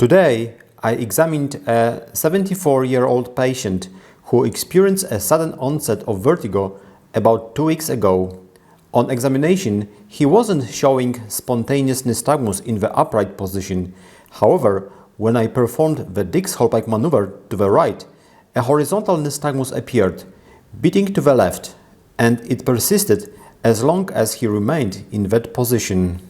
Today, I examined a 74-year-old patient who experienced a sudden onset of vertigo about 2 weeks ago. On examination, he wasn't showing spontaneous nystagmus in the upright position. However, when I performed the Dix-Hallpike maneuver to the right, a horizontal nystagmus appeared, beating to the left, and it persisted as long as he remained in that position.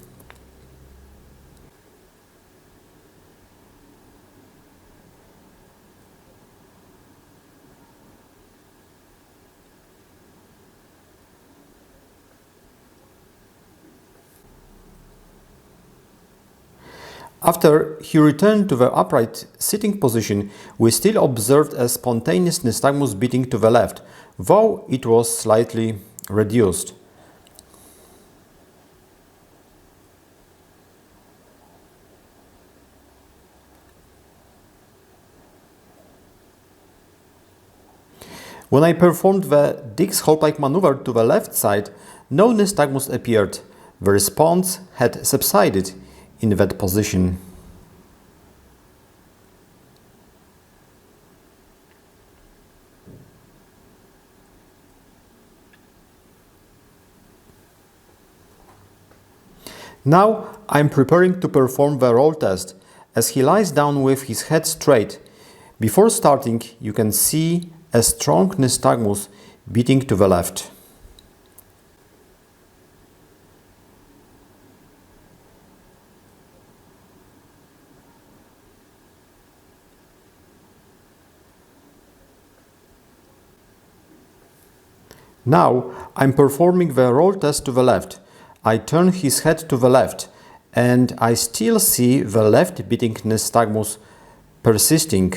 After he returned to the upright sitting position, we still observed a spontaneous nystagmus beating to the left, though it was slightly reduced. When I performed the Dix-Hallpike maneuver to the left side, no nystagmus appeared. The response had subsided in that position. Now I'm preparing to perform the roll test as he lies down with his head straight. Before starting, you can see a strong nystagmus beating to the left. Now I'm performing the roll test to the left. I turn his head to the left and I still see the left beating nystagmus persisting.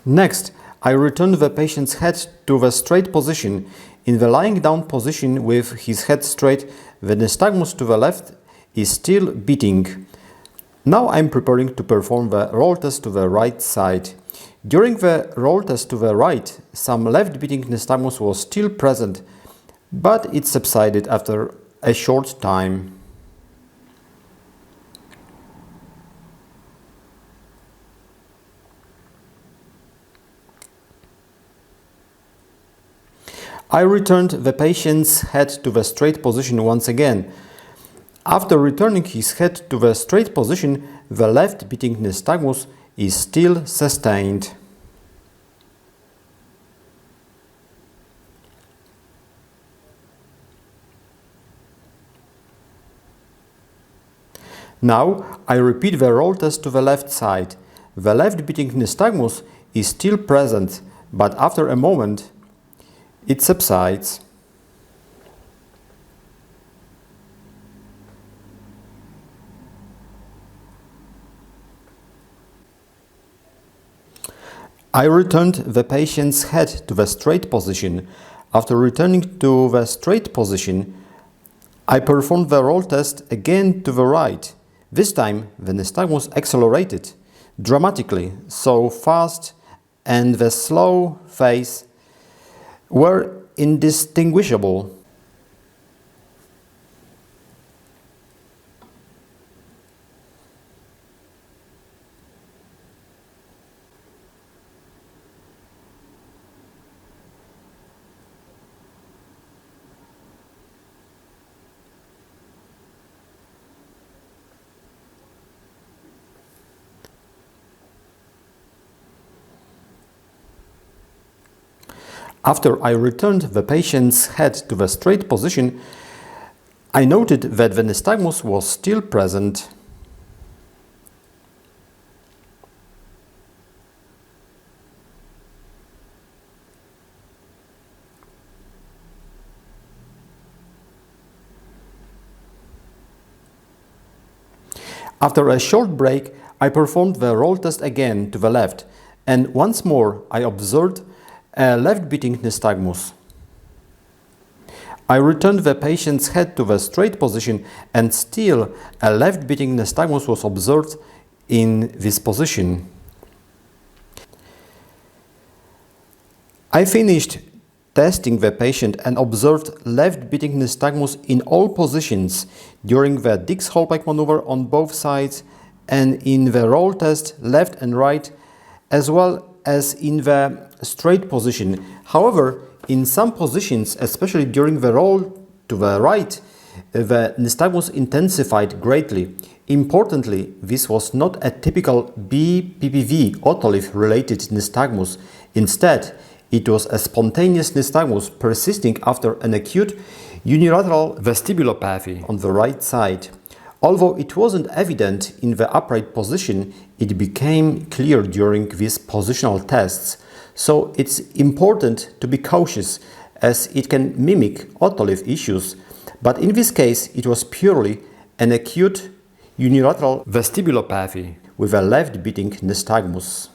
Next, I return the patient's head to the straight position. In the lying down position with his head straight, the nystagmus to the left is still beating. Now I'm preparing to perform the roll test to the right side. During the roll test to the right, some left beating nystagmus was still present, but it subsided after a short time. I returned the patient's head to the straight position once again. After returning his head to the straight position, the left beating nystagmus is still sustained. Now I repeat the roll test to the left side. The left beating nystagmus is still present, but after a moment it subsides. I returned the patient's head to the straight position. After returning to the straight position, I performed the roll test again to the right. This time the nystagmus accelerated dramatically, so fast and the slow phase were indistinguishable. After I returned the patient's head to the straight position, I noted that the nystagmus was still present. After a short break, I performed the roll test again to the left, and once more I observed a left beating nystagmus. I returned the patient's head to the straight position, and still a left beating nystagmus was observed in this position. I finished testing the patient and observed left beating nystagmus in all positions during the Dix-Hallpike maneuver on both sides and in the roll test left and right, as well as in the straight position. However, in some positions, especially during the roll to the right, the nystagmus intensified greatly. Importantly, this was not a typical BPPV otolith related nystagmus. Instead, it was a spontaneous nystagmus persisting after an acute unilateral vestibulopathy on the right side. Although it wasn't evident in the upright position, it became clear during these positional tests. So it's important to be cautious as it can mimic otolith issues, but in this case it was purely an acute unilateral vestibulopathy with a left beating nystagmus.